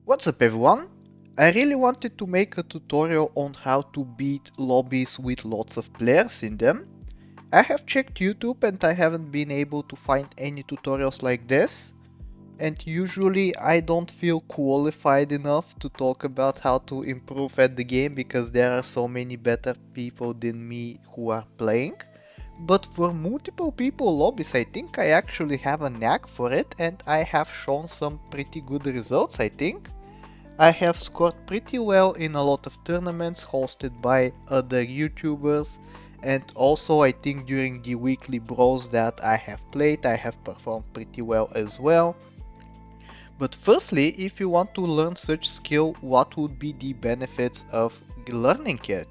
What's up everyone? I really wanted to make a tutorial on how to beat lobbies with lots of players in them. I have checked YouTube and I haven't been able to find any tutorials like this. And usually I don't feel qualified enough to talk about how to improve at the game because there are so many better people than me who are playing. But for multiple people lobbies I think I actually have a knack for it and I have shown some pretty good results I think. I have scored pretty well in a lot of tournaments hosted by other YouTubers, and also I think during the weekly brawls that I have played I have performed pretty well as well. But firstly, if you want to learn such skill, what would be the benefits of learning it?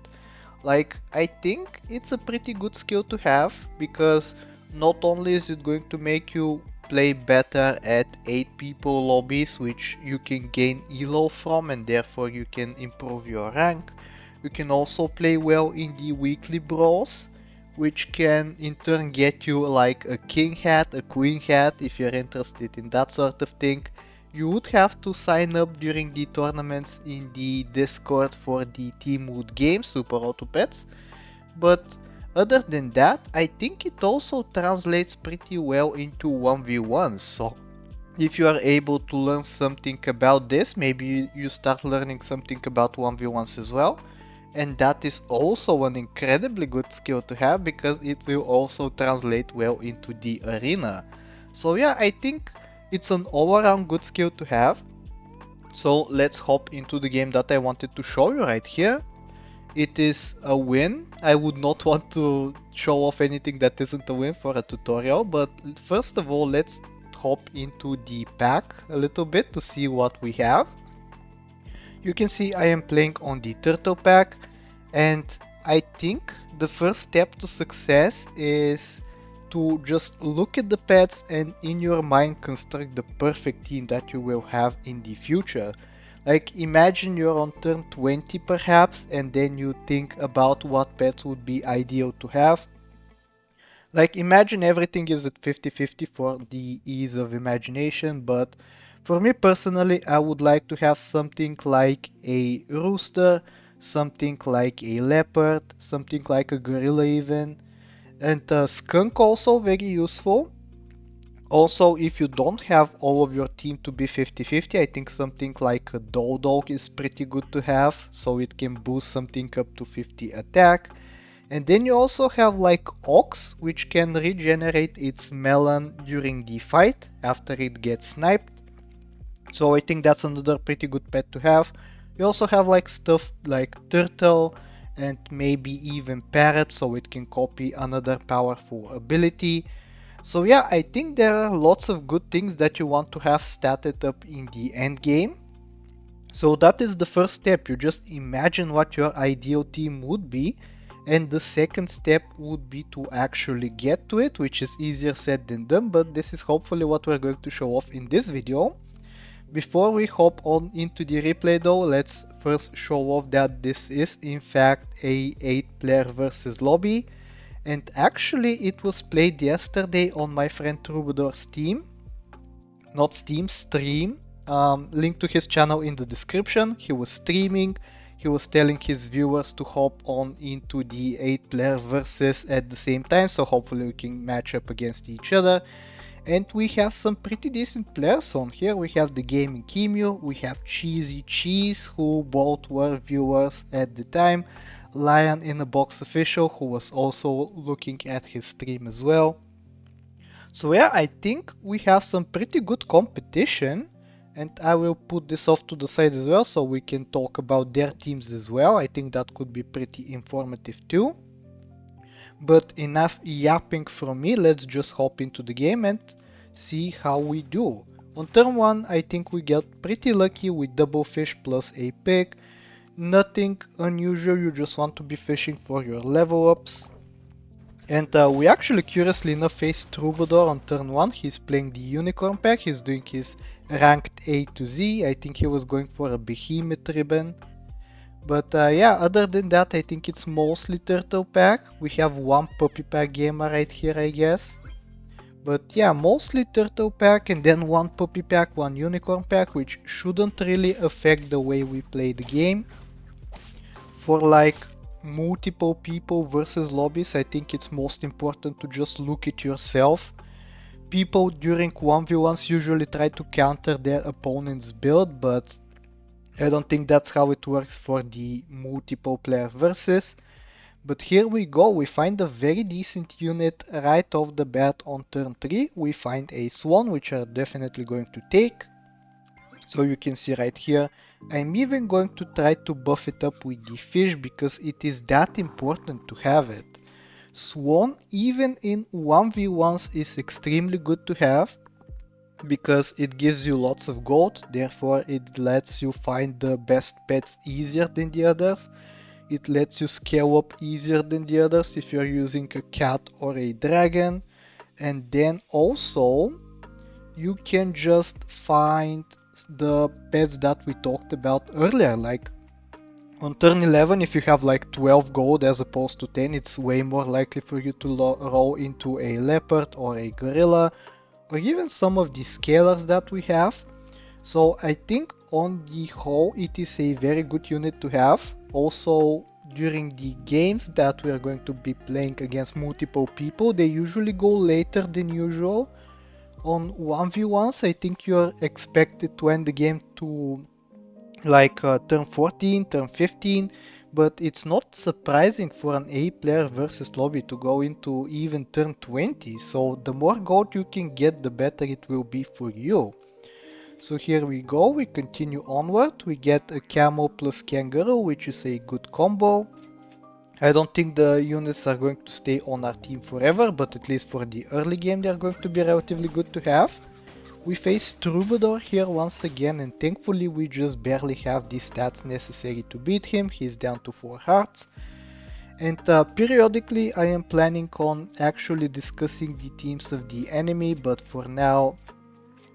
Like, I think it's a pretty good skill to have because not only is it going to make you play better at 8 people lobbies, which you can gain elo from and therefore you can improve your rank. You can also play well in the weekly brawls, which can in turn get you like a king hat, a queen hat if you're interested in that sort of thing. You would have to sign up during the tournaments in the Discord for the Teamwood game, Super Auto Pets, but other than that, I think it also translates pretty well into 1v1s, so if you are able to learn something about this, maybe you start learning something about 1v1s as well, and that is also an incredibly good skill to have because it will also translate well into the arena. So yeah, I think it's an all-around good skill to have. So let's hop into the game that I wanted to show you right here. It is a win. I would not want to show off anything that isn't a win for a tutorial, but first of all let's hop into the pack a little bit to see what we have. You can see I am playing on the turtle pack, and I think the first step to success is to just look at the pets and in your mind construct the perfect team that you will have in the future. Like, imagine you're on turn 20 perhaps, and then you think about what pets would be ideal to have. Like, imagine everything is at 50-50 for the ease of imagination, but for me personally I would like to have something like a rooster, something like a leopard, something like a gorilla even, and skunk also very useful. Also, if you don't have all of your team to be 50-50, I think something like a dodo is pretty good to have, so it can boost something up to 50 attack. And then you also have like ox, which can regenerate its melon during the fight after it gets sniped. So I think that's another pretty good pet to have. You also have like stuff like turtle and maybe even parrot, so it can copy another powerful ability. So yeah, I think there are lots of good things that you want to have statted up in the end game. So that is the first step. You just imagine what your ideal team would be, and the second step would be to actually get to it, which is easier said than done, but this is hopefully what we're going to show off in this video. Before we hop on into the replay though, let's first show off that this is in fact a 8-player versus lobby, and actually it was played yesterday on my friend Troubadour's Steam, not Steam, stream. Link to his channel in the description. He was streaming, he was telling his viewers to hop on into the 8-player versus at the same time, so hopefully we can match up against each other. And we have some pretty decent players on here. We have the Gaming Kemu, we have Cheesy Cheese, who both were viewers at the time, Lion in a Box Official, who was also looking at his stream as well. So yeah, I think we have some pretty good competition, and I will put this off to the side as well so we can talk about their teams as well. I think that could be pretty informative too. But enough yapping from me, let's just hop into the game and see how we do. On turn 1 I think we get pretty lucky with double fish plus a pig. Nothing unusual, you just want to be fishing for your level ups. And we actually curiously enough faced Troubadour on turn 1, he's playing the unicorn pack, he's doing his ranked A to Z, I think he was going for a behemoth ribbon. But yeah, other than that, I think it's mostly turtle pack. We have one puppy pack gamer right here, I guess. But yeah, mostly turtle pack and then one puppy pack, one unicorn pack, which shouldn't really affect the way we play the game. For like multiple people versus lobbies, I think it's most important to just look at yourself. People during 1v1s usually try to counter their opponent's build, but I don't think that's how it works for the multiple player versus. But here we go, we find a very decent unit right off the bat on turn 3. We find a swan, which are definitely going to take. So you can see right here, I'm even going to try to buff it up with the fish because it is that important to have it. Swan, even in 1v1s, is extremely good to have because it gives you lots of gold, therefore it lets you find the best pets easier than the others. It lets you scale up easier than the others if you're using a cat or a dragon. And then also you can just find the pets that we talked about earlier, like on turn 11 if you have like 12 gold as opposed to 10, it's way more likely for you to roll into a leopard or a gorilla or even some of the scalers that we have. So I think on the whole it is a very good unit to have. Also during the games that we are going to be playing against multiple people, they usually go later than usual. On 1v1s I think you're expected to end the game to like turn 14, turn 15, but it's not surprising for an A player versus lobby to go into even turn 20, so the more gold you can get, the better it will be for you. So here we go, we continue onward, we get a camel plus kangaroo, which is a good combo. I don't think the units are going to stay on our team forever, but at least for the early game they are going to be relatively good to have. We face Troubadour here once again, and thankfully we just barely have the stats necessary to beat him. He's down to 4 hearts. And periodically I am planning on actually discussing the teams of the enemy, but for now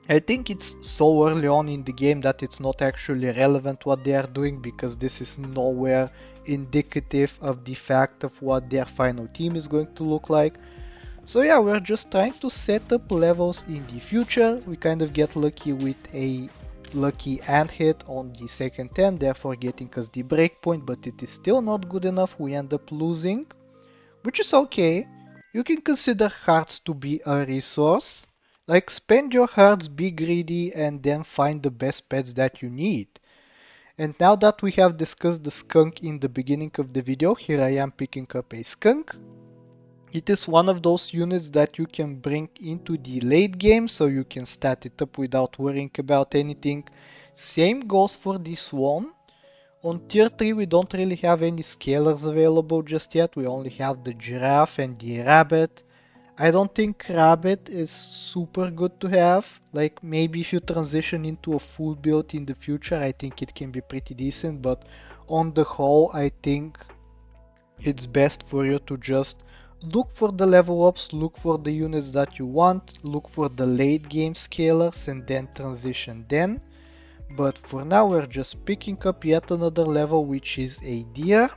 I think it's so early on in the game that it's not actually relevant what they are doing, because this is nowhere indicative of the fact of what their final team is going to look like. So yeah, we're just trying to set up levels in the future. We kind of get lucky with a lucky ant hit on the second 10, therefore getting us the breakpoint, but it is still not good enough. We end up losing, which is okay. You can consider hearts to be a resource. Like, spend your hearts, be greedy, and then find the best pets that you need. And now that we have discussed the skunk in the beginning of the video, here I am picking up a skunk. It is one of those units that you can bring into the late game, so you can stat it up without worrying about anything. Same goes for the swan. On tier 3 we don't really have any scalers available just yet, we only have the giraffe and the rabbit. I don't think rabbit is super good to have, like maybe if you transition into a full build in the future I think it can be pretty decent, but on the whole I think it's best for you to just look for the level ups, look for the units that you want, look for the late game scalers and then transition then. But for now we're just picking up yet another level, which is a deer.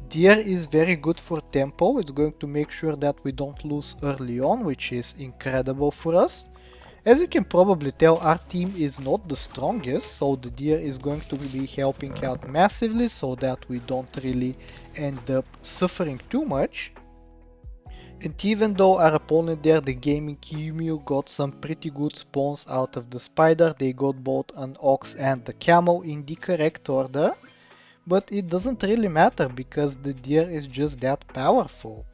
Deer is very good for tempo, it's going to make sure that we don't lose early on, which is incredible for us. As you can probably tell, our team is not the strongest, so the deer is going to be helping out massively so that we don't really end up suffering too much. And even though our opponent there, the gaming emu, got some pretty good spawns out of the spider, they got both an ox and the camel in the correct order. But it doesn't really matter because the deer is just that powerful.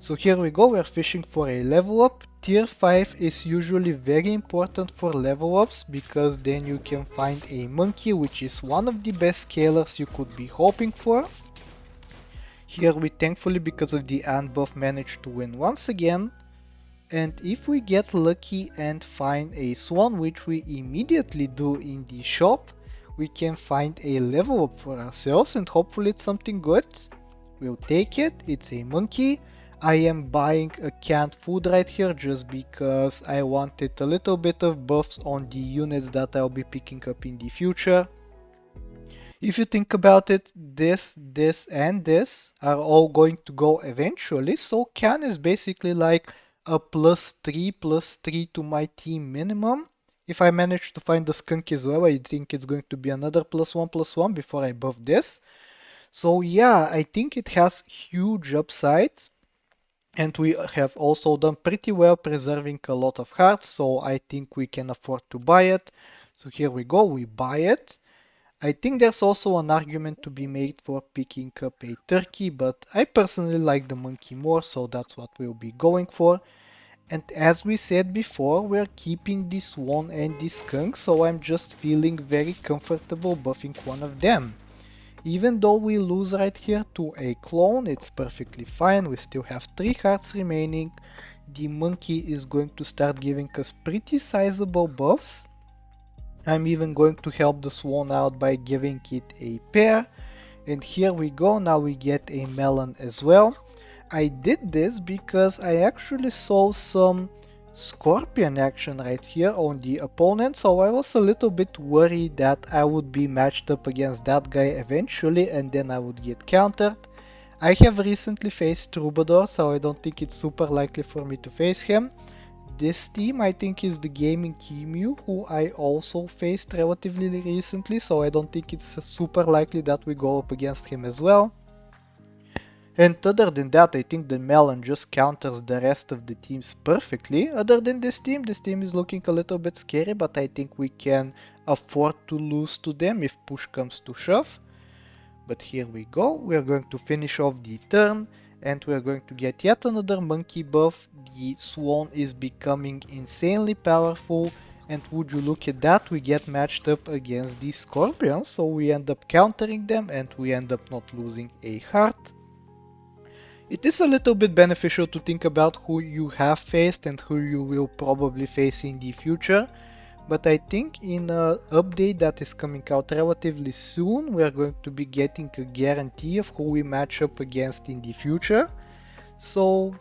So here we go, we're fishing for a level up. Tier 5 is usually very important for level ups because then you can find a monkey, which is one of the best scalers you could be hoping for. Here we thankfully, because of the ant buff, managed to win once again. And if we get lucky and find a swan, which we immediately do in the shop, we can find a level up for ourselves and hopefully it's something good. We'll take it, it's a monkey. I am buying a canned food right here just because I wanted a little bit of buffs on the units that I'll be picking up in the future. If you think about it, this and this are all going to go eventually, so can is basically like a +3/+3 to my team minimum. If I manage to find the skunk as well, I think it's going to be another +1/+1 before I buff this. So yeah, I think it has huge upside. And we have also done pretty well preserving a lot of hearts, so I think we can afford to buy it. So here we go, we buy it. I think there's also an argument to be made for picking up a turkey, but I personally like the monkey more, so that's what we'll be going for. And as we said before, we're keeping this swan and this skunk, so I'm just feeling very comfortable buffing one of them. Even though we lose right here to a clone, it's perfectly fine, we still have 3 hearts remaining. The monkey is going to start giving us pretty sizable buffs. I'm even going to help the swan out by giving it a pear. And here we go, now we get a melon as well. I did this because I actually saw some scorpion action right here on the opponent, so I was a little bit worried that I would be matched up against that guy eventually and then I would get countered. I have recently faced Troubadour, so I don't think it's super likely for me to face him. This team I think is the Gaming Emu, who I also faced relatively recently, so I don't think it's super likely that we go up against him as well. And other than that, I think the melon just counters the rest of the teams perfectly. Other than this team is looking a little bit scary, but I think we can afford to lose to them if push comes to shove. But here we go, we are going to finish off the turn and we are going to get yet another monkey buff. The swan is becoming insanely powerful, and would you look at that, we get matched up against the scorpions, so we end up countering them and we end up not losing a heart. It is a little bit beneficial to think about who you have faced and who you will probably face in the future, but I think in an update that is coming out relatively soon, we are going to be getting a guarantee of who we match up against in the future. So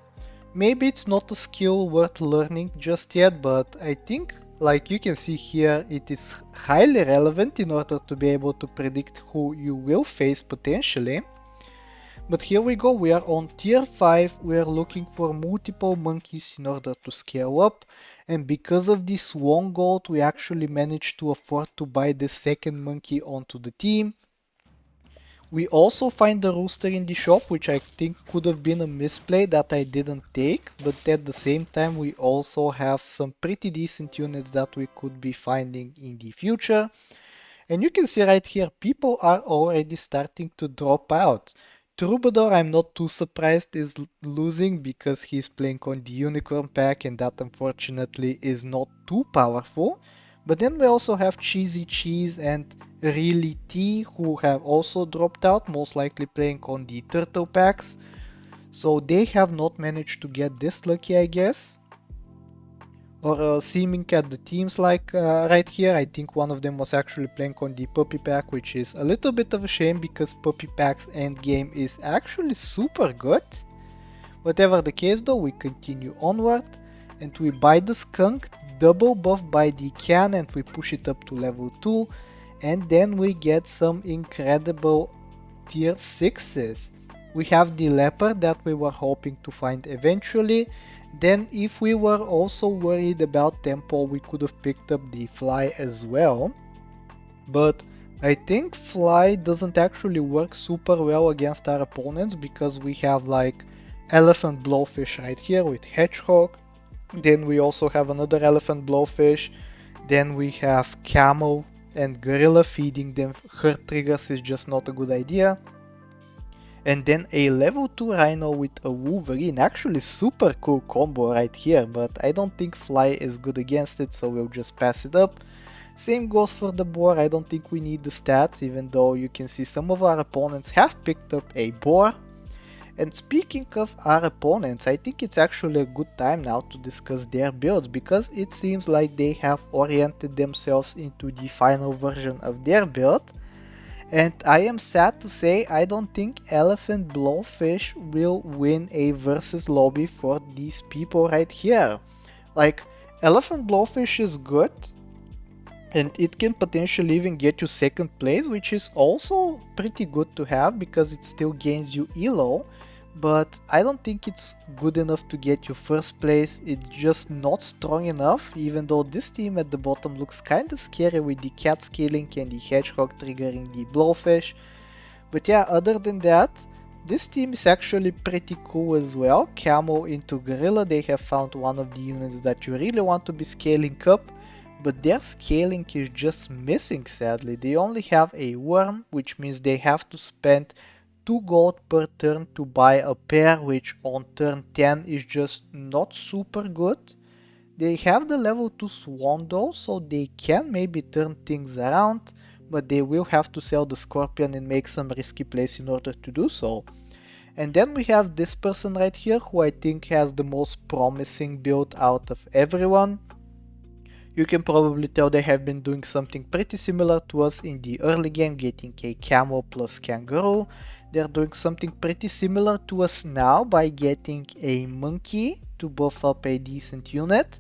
maybe it's not a skill worth learning just yet, but I think, like you can see here, it is highly relevant in order to be able to predict who you will face potentially. But here we go, we are on tier 5, we are looking for multiple monkeys in order to scale up, and because of this swan gold we actually managed to afford to buy the second monkey onto the team. We also find the rooster in the shop, which I think could have been a misplay that I didn't take, but at the same time we also have some pretty decent units that we could be finding in the future. And you can see right here, people are already starting to drop out. Troubadour, I'm not too surprised, is losing because he's playing on the unicorn pack and that unfortunately is not too powerful. But then we also have Cheesy Cheese and Really Tea, who have also dropped out, most likely playing on the turtle packs. So they have not managed to get this lucky, I guess. Or seeming at the teams like right here, I think one of them was actually playing on the puppy pack, which is a little bit of a shame because puppy pack's endgame is actually super good. Whatever the case though, we continue onward and we buy the skunk, double buff by the can, and we push it up to level 2, and then we get some incredible tier 6s. We have the leopard that we were hoping to find eventually. Then if we were also worried about tempo, we could have picked up the fly as well. But I think fly doesn't actually work super well against our opponents because we have like elephant blowfish right here with hedgehog. Then we also have another elephant blowfish. Then we have camel and gorilla. Feeding them hurt triggers is just not a good idea. And then a level 2 rhino with a wolverine, actually super cool combo right here, but I don't think fly is good against it, so we'll just pass it up. Same goes for the boar, I don't think we need the stats, even though you can see some of our opponents have picked up a boar. And speaking of our opponents, I think it's actually a good time now to discuss their builds, because it seems like they have oriented themselves into the final version of their build. And I am sad to say I don't think Elephant Blowfish will win a versus lobby for these people right here. Like, Elephant Blowfish is good, and it can potentially even get you second place, which is also pretty good to have because it still gains you elo. but I don't think it's good enough to get you first place. It's just not strong enough, even though this team at the bottom looks kind of scary with the cat scaling and the hedgehog triggering the blowfish. But yeah, other than that, this team is actually pretty cool as well. Camo into Gorilla, they have found one of the units that you really want to be scaling up, but their scaling is just missing sadly. They only have a worm, which means they have to spend 2 gold per turn to buy a pair, which on turn 10 is just not super good. They have the level 2 Swan though, so they can maybe turn things around, but they will have to sell the Scorpion and make some risky plays in order to do so. And then we have this person right here, who I think has the most promising build out of everyone. You can probably tell they have been doing something pretty similar to us in the early game, getting a Camo plus Kangaroo. They're doing something pretty similar to us now by getting a Monkey to buff up a decent unit.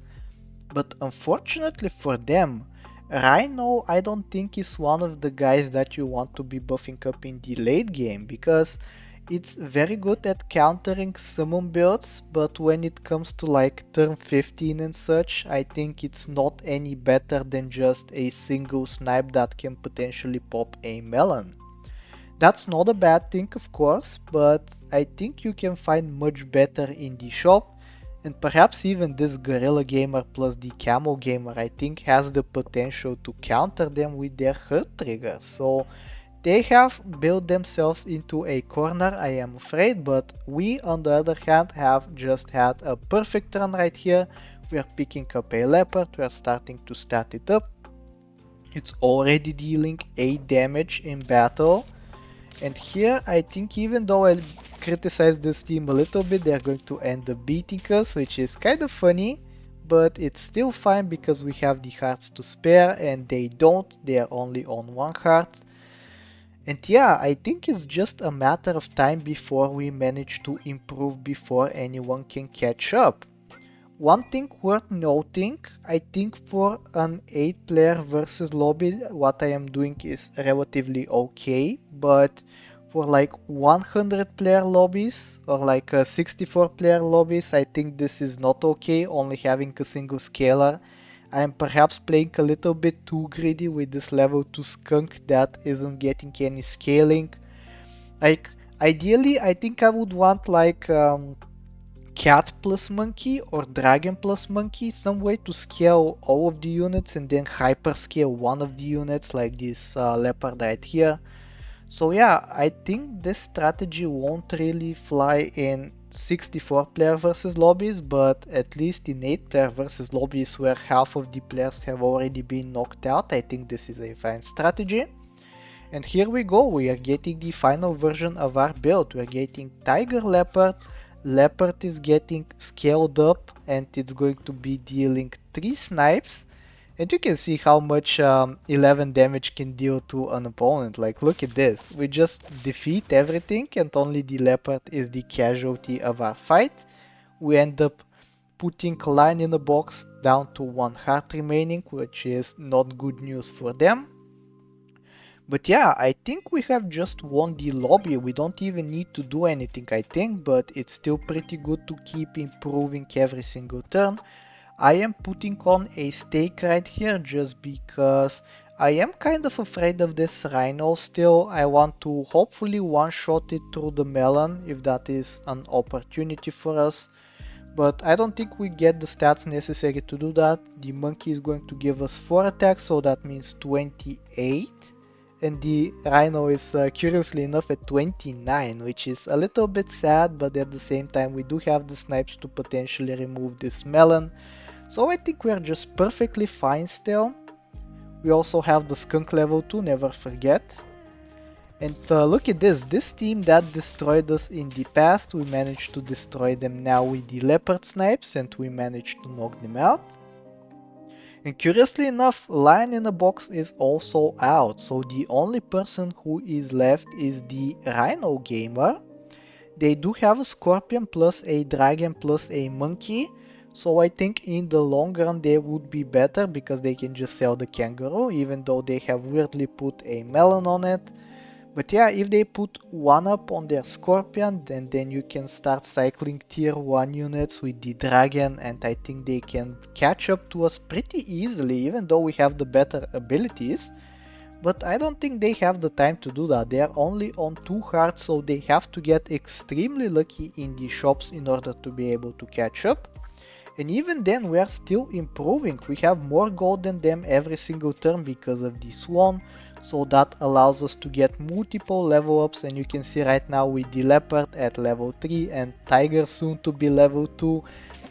But unfortunately for them, Rhino I don't think is one of the guys that you want to be buffing up in the late game, because it's very good at countering summon builds, but when it comes to like turn 15 and such, I think it's not any better than just a single snipe that can potentially pop a melon. That's not a bad thing, of course, but I think you can find much better in the shop, and perhaps even this Gorilla Gamer plus the Camo Gamer I think has the potential to counter them with their hurt triggers. So they have built themselves into a corner, I am afraid, but we on the other hand have just had a perfect run right here. We are picking up a leopard, we are starting to stat it up. It's already dealing 8 damage in battle. And here I think even though I criticize this team a little bit, they're going to end up beating us, which is kind of funny, but it's still fine because we have the hearts to spare and they don't, they are only on 1 heart. And yeah, I think it's just a matter of time before we manage to improve before anyone can catch up. One thing worth noting, I think for an 8 player versus lobby, what I am doing is relatively okay, but for like 100 player lobbies or like 64 player lobbies, I think this is not okay, only having a single scaler. I am perhaps playing a little bit too greedy with this level 2 skunk that isn't getting any scaling. Like, ideally, I think I would want like cat plus monkey or dragon plus monkey, some way to scale all of the units and then hyper scale one of the units like this leopard right here. So yeah, I think this strategy won't really fly in 64 player versus lobbies, but at least in 8 player versus lobbies where half of the players have already been knocked out, I think this is a fine strategy. And here we go, we are getting the final version of our build. We are getting Tiger Leopard. Leopard is getting scaled up and it's going to be dealing 3 snipes. And you can see how much 11 damage can deal to an opponent. Like, look at this. We just defeat everything and only the leopard is the casualty of our fight. We end up putting Lion in a box down to 1 heart remaining, which is not good news for them. But yeah, I think we have just won the lobby. We don't even need to do anything, I think, but it's still pretty good to keep improving every single turn. I am putting on a stake right here just because I am kind of afraid of this rhino still. I want to hopefully one-shot it through the melon if that is an opportunity for us. But I don't think we get the stats necessary to do that. The monkey is going to give us 4 attacks, so that means 28. And the rhino is curiously enough at 29, which is a little bit sad, but at the same time we do have the snipes to potentially remove this melon. So I think we are just perfectly fine still. We also have the skunk level 2, never forget. And look at this team that destroyed us in the past, we managed to destroy them now with the leopard snipes and we managed to knock them out. And curiously enough, Lion in a Box is also out, so the only person who is left is the Rhino Gamer. They do have a Scorpion plus a Dragon plus a Monkey, so I think in the long run they would be better because they can just sell the Kangaroo, even though they have weirdly put a Melon on it. But yeah, if they put 1 up on their Scorpion, then you can start cycling tier 1 units with the Dragon, and I think they can catch up to us pretty easily, even though we have the better abilities. But I don't think they have the time to do that. They are only on 2 hearts, so they have to get extremely lucky in the shops in order to be able to catch up. And even then we are still improving. We have more gold than them every single turn because of the Swan. So that allows us to get multiple level ups, and you can see right now with the Leopard at level 3 and Tiger soon to be level 2,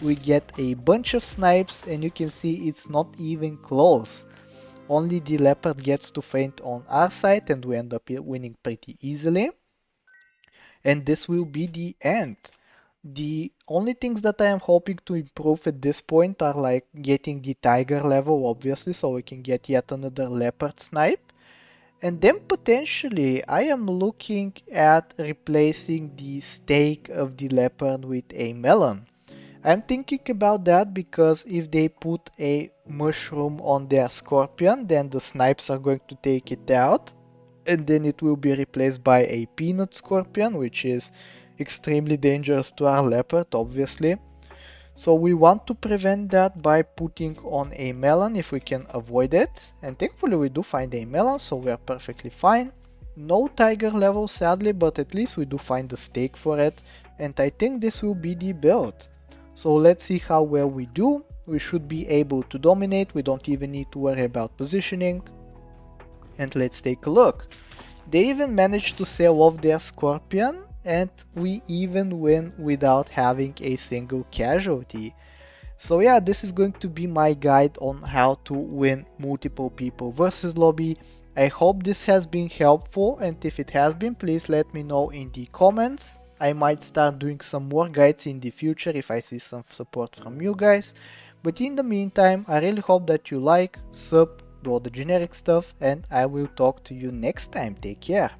we get a bunch of snipes, and you can see it's not even close. Only the Leopard gets to faint on our side and we end up winning pretty easily. And this will be the end. The only things that I am hoping to improve at this point are like getting the Tiger level, obviously, so we can get yet another Leopard snipe. And then potentially I am looking at replacing the stake of the Leopard with a melon. I'm thinking about that because if they put a mushroom on their Scorpion, then the snipes are going to take it out, and then it will be replaced by a peanut Scorpion, which is extremely dangerous to our Leopard, obviously. So we want to prevent that by putting on a melon if we can avoid it, and thankfully we do find a melon, so we are perfectly fine. No Tiger level sadly, but at least we do find the stake for it, and I think this will be the build. So let's see how well we do. We should be able to dominate, we don't even need to worry about positioning. And let's take a look. They even managed to sell off their Scorpion, and we even win without having a single casualty. So yeah, this is going to be my guide on how to win multiple people versus lobby. I hope this has been helpful, and if it has been, please let me know in the comments. I might start doing some more guides in the future if I see some support from you guys. But in the meantime, I really hope that you like, sub, do all the generic stuff, and I will talk to you next time. Take care.